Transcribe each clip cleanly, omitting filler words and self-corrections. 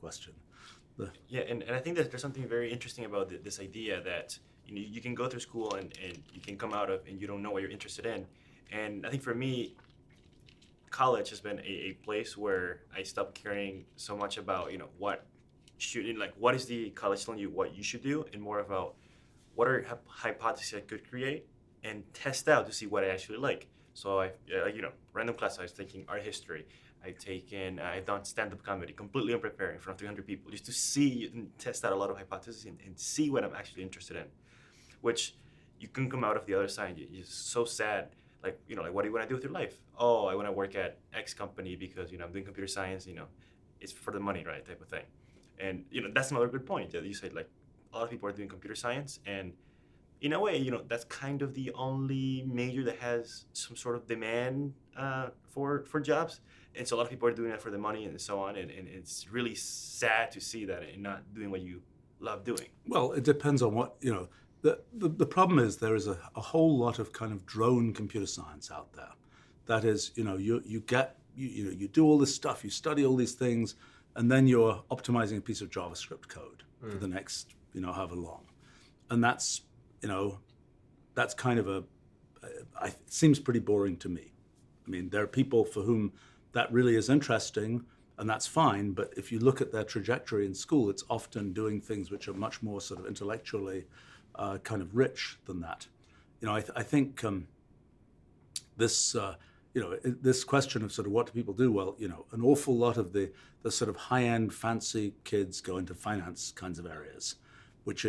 question. Yeah, and I think that there's something very interesting about this idea that you can go through school and you can come out of and you don't know what you're interested in. And I think for me, college has been a place where I stopped caring so much about what is the college telling you what you should do, and more about what are hypotheses I could create and test out to see what I actually like. So random class. I was taking art history. I've done stand-up comedy, completely unprepared in front of 300 people, just to see and test out a lot of hypotheses and see what I'm actually interested in. Which you can come out of the other side. You're so sad. Like what do you want to do with your life? Oh, I want to work at X company because I'm doing computer science. It's for the money, right? Type of thing. And that's another good point that you said. Like a lot of people are doing computer science, and in a way, that's kind of the only major that has some sort of demand for jobs. And so a lot of people are doing it for the money and so on. And it's really sad to see that and not doing what you love doing. Well, it depends on what, the problem is there is a whole lot of kind of drone computer science out there. That is, you do all this stuff, you study all these things, and then you're optimizing a piece of JavaScript code for the next, however long. And that's kind of it seems pretty boring to me. I mean, there are people for whom that really is interesting, and that's fine, but if you look at their trajectory in school, it's often doing things which are much more sort of intellectually kind of rich than that. I think this question of sort of what do people do? Well, an awful lot of the sort of high-end fancy kids go into finance kinds of areas, which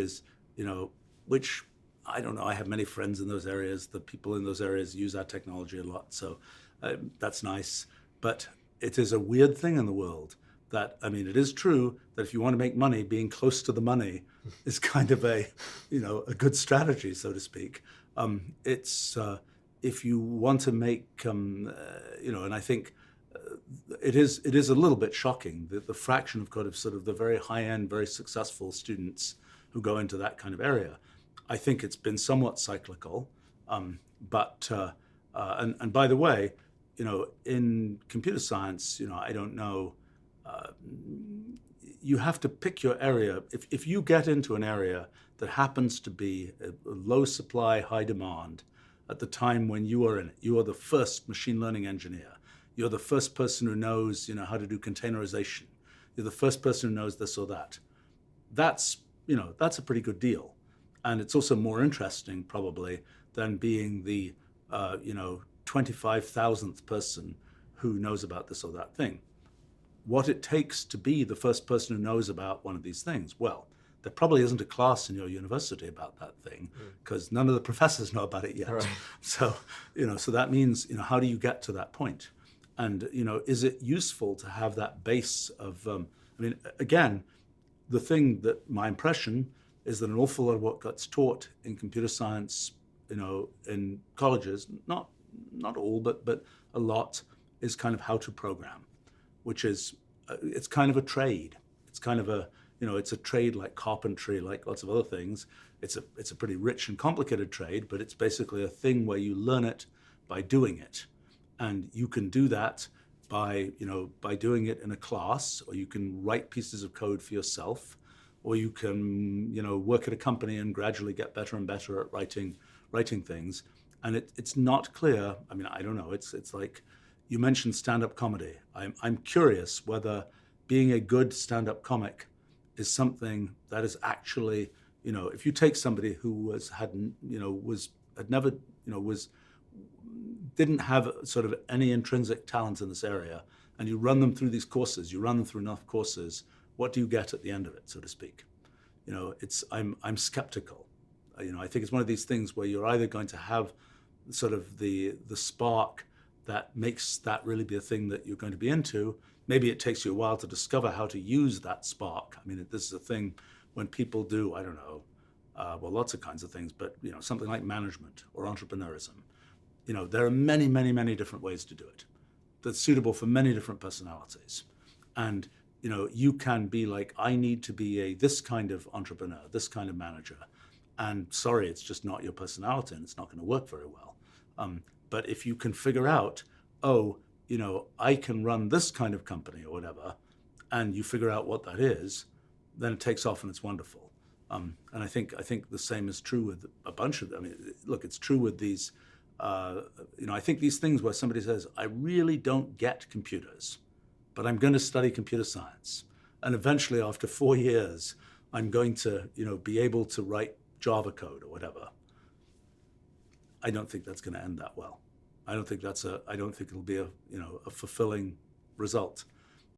I don't know, I have many friends in those areas. The people in those areas use our technology a lot, so that's nice. But it is a weird thing in the world that, it is true that if you want to make money, being close to the money is kind of a good strategy, so to speak. If you want to make, and I think it is a little bit shocking that the fraction of kind of sort of the very high-end, very successful students who go into that kind of area. I think it's been somewhat cyclical, but by the way, in computer science, I don't know. You have to pick your area. If you get into an area that happens to be a low supply, high demand, at the time when you are in it, you are the first machine learning engineer. You're the first person who knows, how to do containerization. You're the first person who knows this or that. That's a pretty good deal. And it's also more interesting probably than being the, 25,000th person who knows about this or that thing. What it takes to be the first person who knows about one of these things, well, there probably isn't a class in your university about that thing because none of the professors know about it yet. Right. So, so that means, how do you get to that point? And, is it useful to have that base of, again, the thing that my impression is that an awful lot of what gets taught in computer science, in colleges, not all, but a lot, is kind of how to program, which is, it's kind of a trade. It's kind of a, it's a trade like carpentry, like lots of other things. It's a pretty rich and complicated trade, but it's basically a thing where you learn it by doing it. And you can do that by doing it in a class, or you can write pieces of code for yourself, or you can, work at a company and gradually get better and better at writing things. And it's not clear. I don't know. It's like you mentioned stand-up comedy. I'm curious whether being a good stand-up comic is something that is actually, if you take somebody who didn't have sort of any intrinsic talent in this area, and you run them through these courses, you run them through enough courses, what do you get at the end of it, so to speak? I'm skeptical. I think it's one of these things where you're either going to have sort of the spark that makes that really be a thing that you're going to be into. Maybe it takes you a while to discover how to use that spark. This is a thing when people do, I don't know, lots of kinds of things, but something like management or entrepreneurism. There are many, many, many different ways to do it that's suitable for many different personalities. And you can be like, I need to be this kind of entrepreneur, this kind of manager. And sorry, it's just not your personality and it's not going to work very well. But if you can figure out, I can run this kind of company or whatever, and you figure out what that is, then it takes off and it's wonderful. And I think the same is true with a bunch of them. I mean, look, it's true with these. I think these things where somebody says, I really don't get computers, but I'm going to study computer science. And eventually, after 4 years, I'm going to, be able to write Java code or whatever. I don't think that's going to end that well. I don't think it'll be a fulfilling result.